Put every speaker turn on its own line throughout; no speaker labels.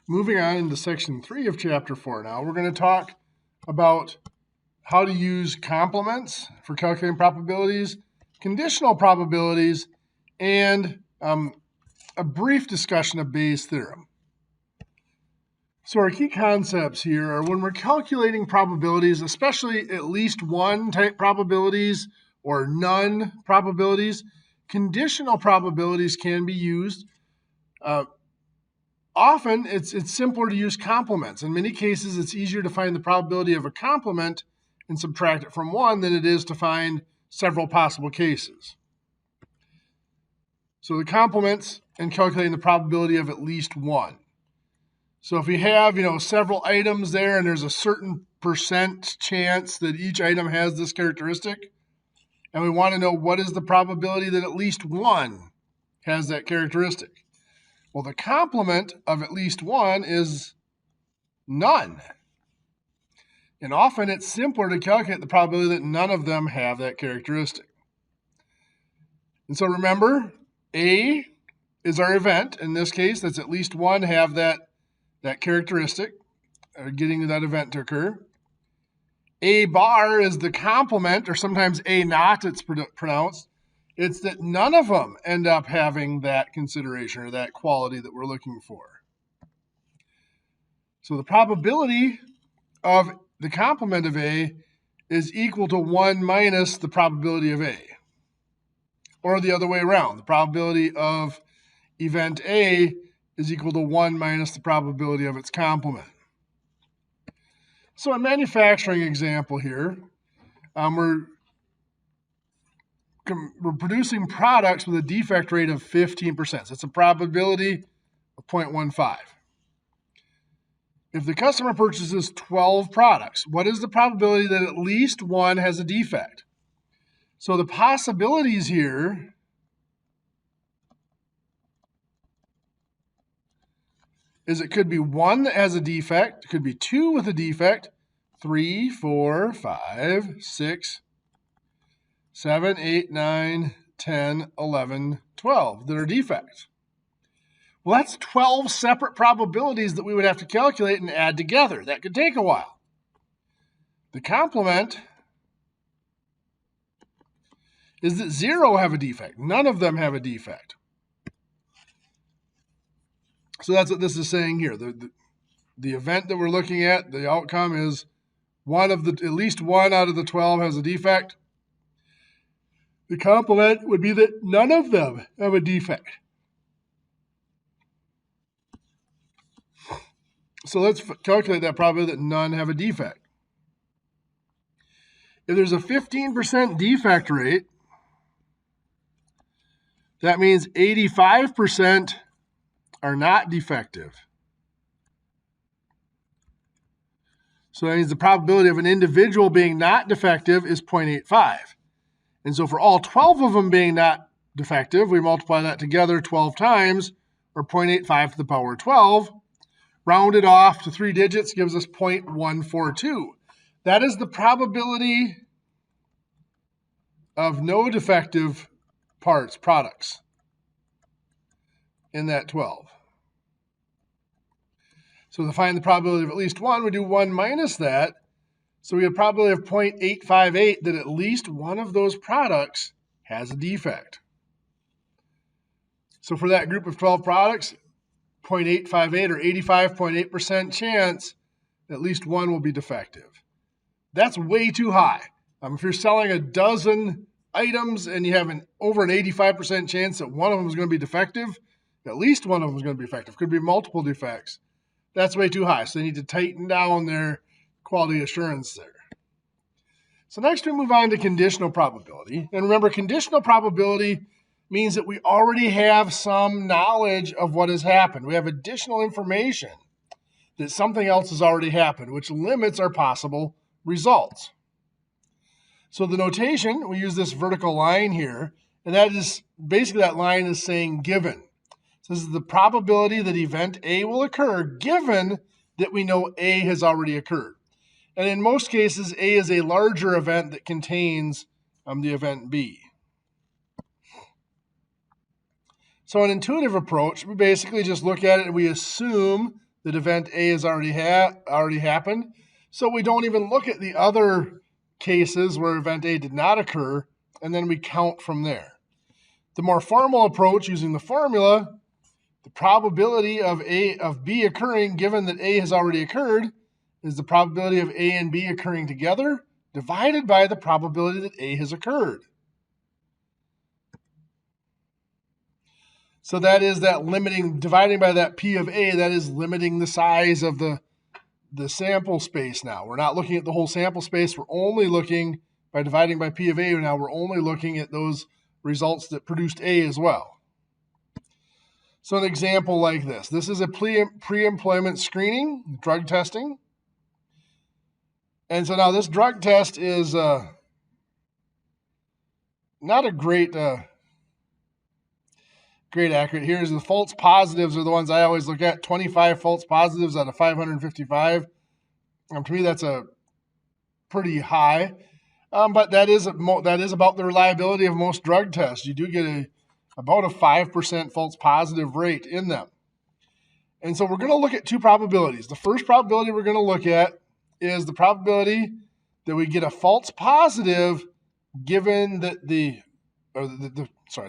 Moving on into section 3 of chapter 4 now, we're going to talk about how to use complements for calculating probabilities, conditional probabilities, and a brief discussion of Bayes' theorem. So our key concepts here are when we're calculating probabilities, especially at least one type probabilities or none probabilities, conditional probabilities can be used. Often, it's simpler to use complements. In many cases, it's easier to find the probability of a complement and subtract it from one than it is to find several possible cases. So the complements and calculating the probability of at least one. So if we have, several items there and there's a certain percent chance that each item has this characteristic, and we want to know what is the probability that at least one has that characteristic. Well, the complement of at least one is none. And often it's simpler to calculate the probability that none of them have that characteristic. And so remember, A is our event. In this case, that's at least one have that characteristic, or getting that event to occur. A bar is the complement, or sometimes A naught it's pronounced. It's that none of them end up having that consideration or that quality that we're looking for. So the probability of the complement of A is equal to 1 minus the probability of A. Or the other way around. The probability of event A is equal to 1 minus the probability of its complement. So a manufacturing example here, we're producing products with a defect rate of 15%. So it's a probability of 0.15. If the customer purchases 12 products, what is the probability that at least one has a defect? So the possibilities here is it could be one that has a defect, it could be two with a defect, 3, 4, 5, 6, 7, 8, 9, 10, 11, 12 that are defects. Well, that's 12 separate probabilities that we would have to calculate and add together. That could take a while. The complement is that 0 have a defect. None of them have a defect. So that's what this is saying here. The event that we're looking at, the outcome is at least one out of the 12 has a defect. The complement would be that none of them have a defect. So let's calculate that probability that none have a defect. If there's a 15% defect rate, that means 85% are not defective. So that means the probability of an individual being not defective is 0.85. And so for all 12 of them being not defective, we multiply that together 12 times, or 0.85 to the power 12. Rounded off to 3 digits gives us 0.142. That is the probability of no defective products in that 12. So to find the probability of at least one, we do 1 minus that. So we have a probability of 0.858 that at least one of those products has a defect. So for that group of 12 products, 0.858 or 85.8% chance at least one will be defective. That's way too high. If you're selling a dozen items and you have over an 85% chance that one of them is going to be defective, at least one of them is going to be defective. Could be multiple defects. That's way too high. So they need to tighten down their quality assurance there. So next we move on to conditional probability. And remember, conditional probability means that we already have some knowledge of what has happened. We have additional information that something else has already happened, which limits our possible results. So the notation, we use this vertical line here, and that is basically that line is saying given. So this is the probability that event A will occur given that we know A has already occurred. And in most cases, A is a larger event that contains the event B. So an intuitive approach, we basically just look at it and we assume that event A has already happened. So we don't even look at the other cases where event A did not occur, and then we count from there. The more formal approach, using the formula, the probability of B occurring, given that A has already occurred, is the probability of A and B occurring together divided by the probability that A has occurred. So that is that limiting, dividing by that P of A, that is limiting the size of the sample space now. We're not looking at the whole sample space. We're only looking, by dividing by P of A, now we're only looking at those results that produced A as well. So an example like this. This is a pre-employment screening, drug testing. And so now this drug test is not a great accurate. Here's the false positives are the ones I always look at. 25 false positives out of 555. To me, that's a pretty high. But that is about the reliability of most drug tests. You do get about a 5% false positive rate in them. And so we're going to look at two probabilities. The first probability we're going to look at is the probability that we get a false positive given that not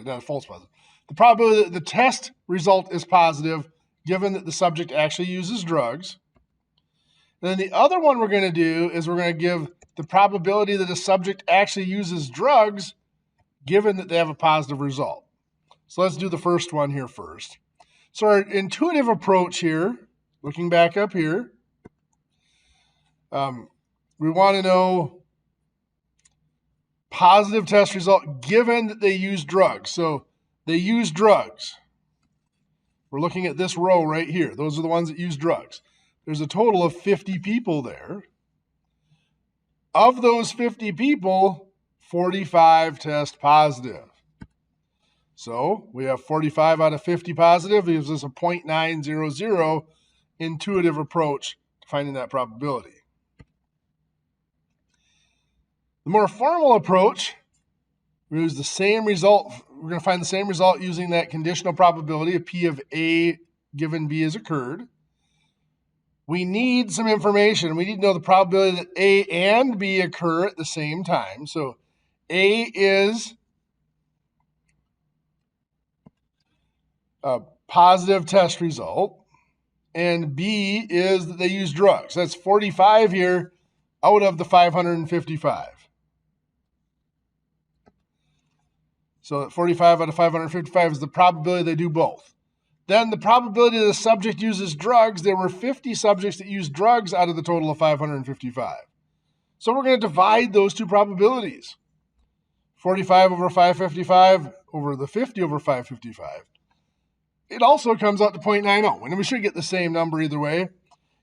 a false positive. The probability that the test result is positive given that the subject actually uses drugs. And then the other one we're going to do is we're going to give the probability that a subject actually uses drugs given that they have a positive result. So let's do the first one here first. So our intuitive approach here, looking back up here, we want to know positive test result given that they use drugs. So they use drugs. We're looking at this row right here. Those are the ones that use drugs. There's a total of 50 people there. Of those 50 people, 45 test positive. So we have 45 out of 50 positive. It gives us a 0.900 intuitive approach to finding that probability. The more formal approach, we use the same result. We're going to find the same result using that conditional probability of P of A given B has occurred. We need some information. We need to know the probability that A and B occur at the same time. So A is a positive test result, and B is that they use drugs. That's 45 here out of the 555. So 45 out of 555 is the probability they do both. Then the probability the subject uses drugs, there were 50 subjects that used drugs out of the total of 555. So we're going to divide those two probabilities. 45 over 555 over the 50 over 555. It also comes out to 0.90, and we should get the same number either way.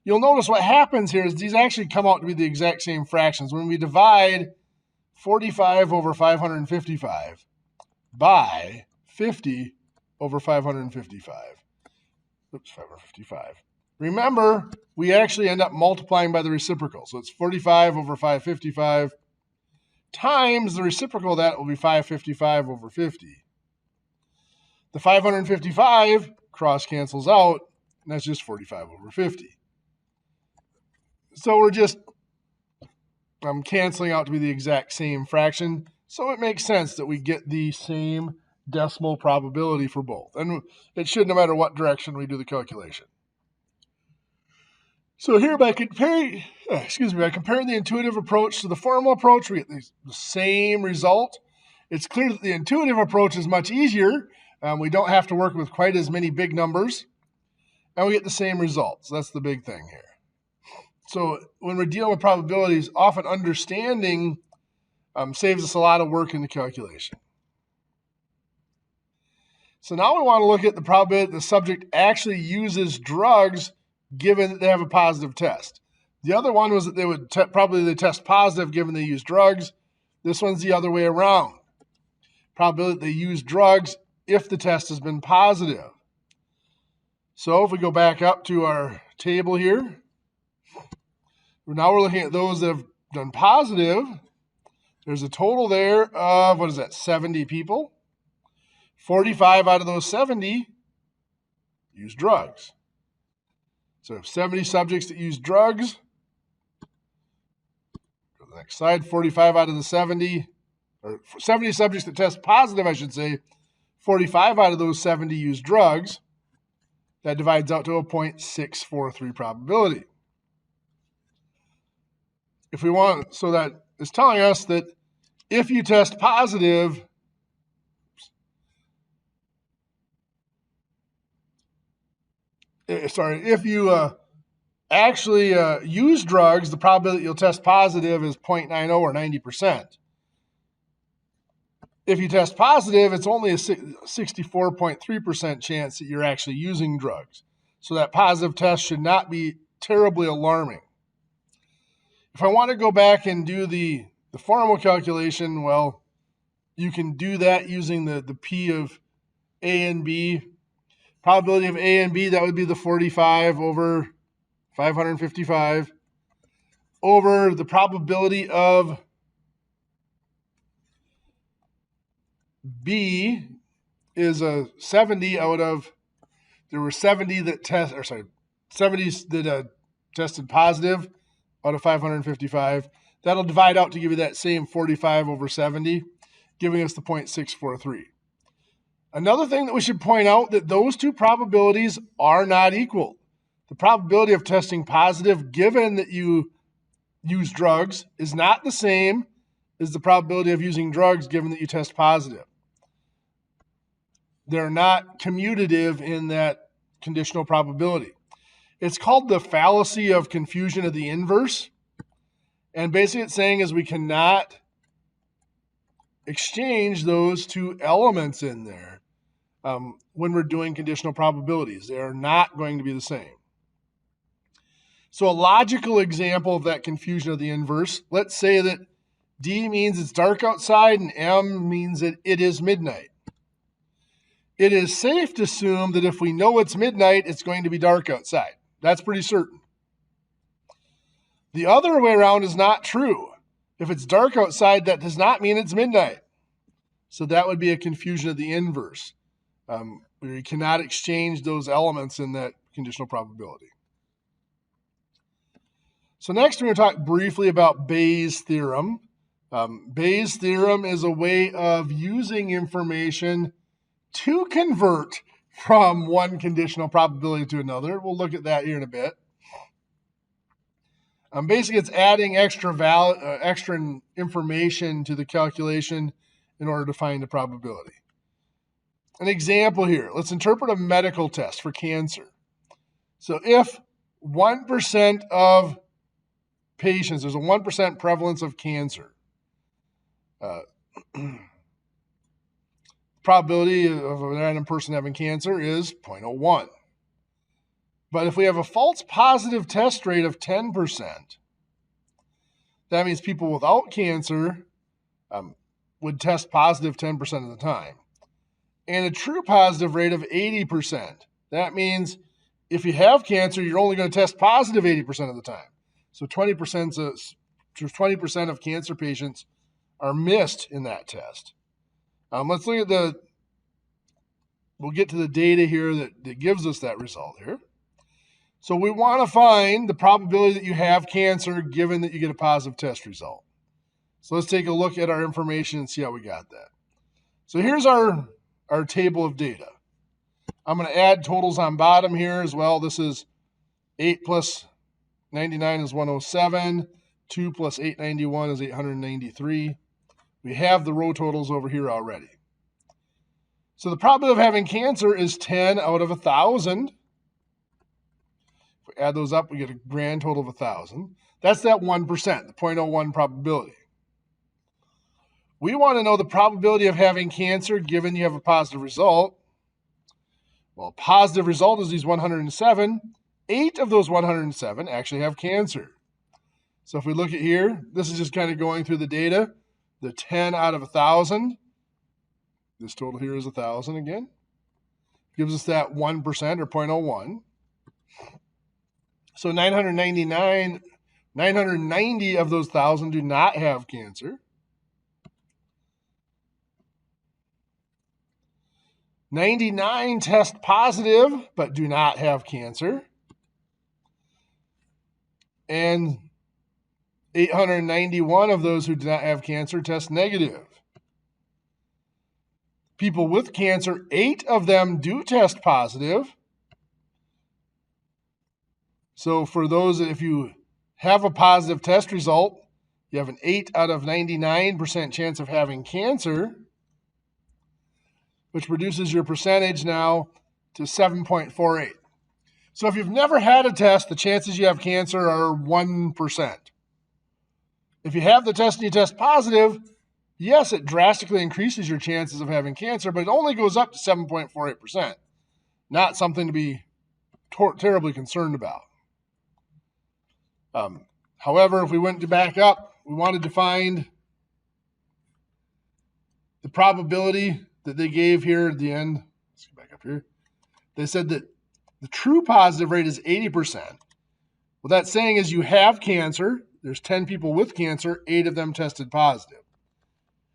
You'll notice what happens here is these actually come out to be the exact same fractions. When we divide 45 over 555 by 50 over 555. Oops, 555. Remember, we actually end up multiplying by the reciprocal. So it's 45 over 555 times the reciprocal of that will be 555 over 50. The 555 cross cancels out, and that's just 45 over 50. So we're just canceling out to be the exact same fraction. So it makes sense that we get the same decimal probability for both. And it should no matter what direction we do the calculation. So here by comparing the intuitive approach to the formal approach, we get the same result. It's clear that the intuitive approach is much easier. We don't have to work with quite as many big numbers. And we get the same results. That's the big thing here. So when we're dealing with probabilities, often understanding saves us a lot of work in the calculation. So now we want to look at the probability that the subject actually uses drugs given that they have a positive test. The other one was that they would probably test positive given they use drugs. This one's the other way around. Probability that they use drugs if the test has been positive. So if we go back up to our table here, now we're looking at those that have done positive. There's a total there of, 70 people. 45 out of those 70 use drugs. So 70 subjects that use drugs. Go to the next slide. 45 out of the 70, or 70 subjects that test positive, I should say. 45 out of those 70 use drugs. That divides out to a 0.643 probability. If we want, so that is telling us that if you test positive, if you actually use drugs, the probability that you'll test positive is 0.90 or 90%. If you test positive, it's only a 64.3% chance that you're actually using drugs. So that positive test should not be terribly alarming. If I want to go back and do the formal calculation, well, you can do that using the P of A and B. Probability of A and B, that would be the 45 over 555 over the probability of B is a 70 out of, there were 70 that tested positive out of 555. That'll divide out to give you that same 45 over 70, giving us the 0.643. Another thing that we should point out that those two probabilities are not equal. The probability of testing positive given that you use drugs is not the same as the probability of using drugs given that you test positive. They're not commutative in that conditional probability. It's called the fallacy of confusion of the inverse. And basically it's saying is we cannot exchange those two elements in there when we're doing conditional probabilities. They are not going to be the same. So a logical example of that confusion of the inverse, let's say that D means it's dark outside and M means that it is midnight. It is safe to assume that if we know it's midnight, it's going to be dark outside. That's pretty certain. The other way around is not true. If it's dark outside, that does not mean it's midnight. So that would be a confusion of the inverse. You cannot exchange those elements in that conditional probability. So next we're going to talk briefly about Bayes' theorem. Bayes' theorem is a way of using information to convert from one conditional probability to another. We'll look at that here in a bit. Basically, it's adding extra information to the calculation in order to find the probability. An example here. Let's interpret a medical test for cancer. So if 1% of patients, there's a 1% prevalence of cancer, probability of a random person having cancer is 0.01. But if we have a false positive test rate of 10%, that means people without cancer would test positive 10% of the time. And a true positive rate of 80%. That means if you have cancer, you're only going to test positive 80% of the time. So 20% of cancer patients are missed in that test. Let's look at we'll get to the data here that gives us that result here. So we want to find the probability that you have cancer given that you get a positive test result. So let's take a look at our information and see how we got that. So here's our table of data. I'm going to add totals on bottom here as well. This is 8 plus 99 is 107. 2 plus 891 is 893. We have the row totals over here already. So the probability of having cancer is 10 out of 1,000. If we add those up, we get a grand total of 1,000. That's that 1%, the 0.01 probability. We want to know the probability of having cancer given you have a positive result. Well, a positive result is these 107. 8 of those 107 actually have cancer. So if we look at here, this is just kind of going through the data. The 10 out of 1,000. This total here is 1,000 again. Gives us that 1% or 0.01. So 990 of those 1,000 do not have cancer. 99 test positive but do not have cancer. and 891 of those who do not have cancer test negative. People with cancer, 8 of them do test positive. So for those, if you have a positive test result, you have an 8 out of 99% chance of having cancer, which reduces your percentage now to 7.48. So if you've never had a test, the chances you have cancer are 1%. If you have the test and you test positive, yes, it drastically increases your chances of having cancer, but it only goes up to 7.48%. Not something to be terribly concerned about. However, if we went to back up, we wanted to find the probability that they gave here at the end. Let's get back up here. They said that the true positive rate is 80%. What that's saying is you have cancer. There's 10 people with cancer, 8 of them tested positive.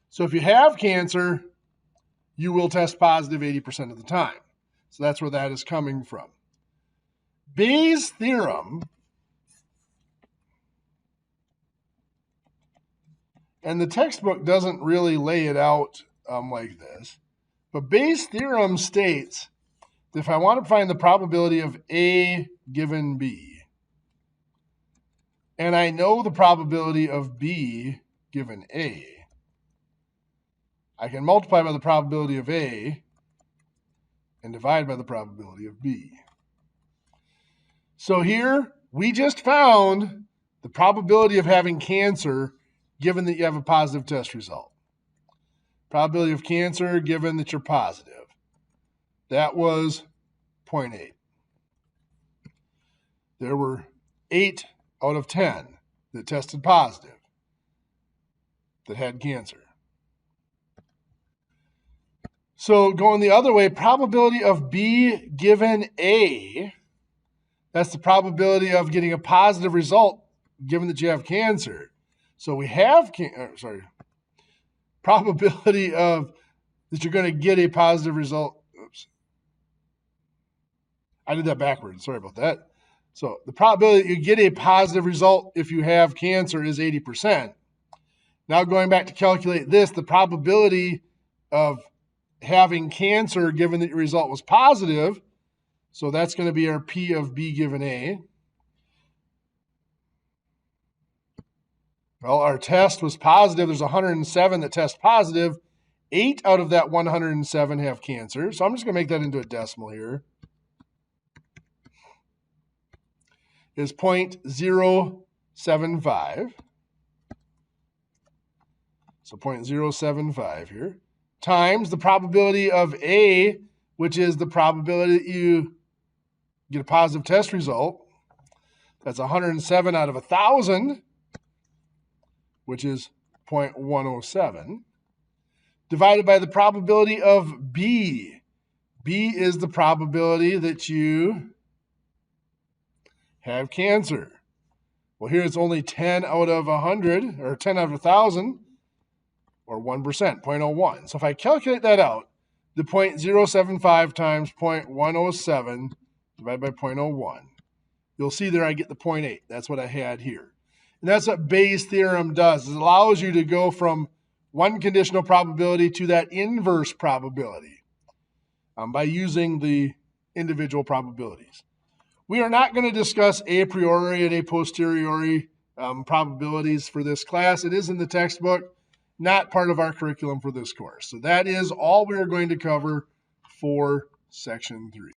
So if you have cancer, you will test positive 80% of the time. So that's where that is coming from. Bayes' theorem, and the textbook doesn't really lay it out like this, but Bayes' theorem states that if I want to find the probability of A given B, and I know the probability of B given A, I can multiply by the probability of A and divide by the probability of B. So here, we just found the probability of having cancer given that you have a positive test result. Probability of cancer given that you're positive. That was 0.8. There were 8 out of 10 that tested positive that had cancer. So going the other way, probability of B given A, that's the probability of getting a positive result given that you have cancer. So we have, probability of that you're going to get a positive result. Oops. I did that backwards. Sorry about that. So the probability that you get a positive result if you have cancer is 80%. Now going back to calculate this, the probability of having cancer given that your result was positive, so that's going to be our P of B given A. Well, our test was positive. There's 107 that test positive. 8 out of that 107 have cancer. So I'm just going to make that into a decimal here. Is 0.075. So 0.075 here. Times the probability of A, which is the probability that you get a positive test result. That's 107 out of 1,000, which is 0.107, divided by the probability of B. B is the probability that you have cancer. Well, here it's only 10 out of 100, or 10 out of 1,000, or 1%, 0.01. So if I calculate that out, the 0.075 times 0.107 divided by 0.01, you'll see there I get the 0.8. That's what I had here. And that's what Bayes' theorem does. It allows you to go from one conditional probability to that inverse probability by using the individual probabilities. We are not going to discuss a priori and a posteriori probabilities for this class. It is in the textbook, not part of our curriculum for this course. So that is all we are going to cover for section 3.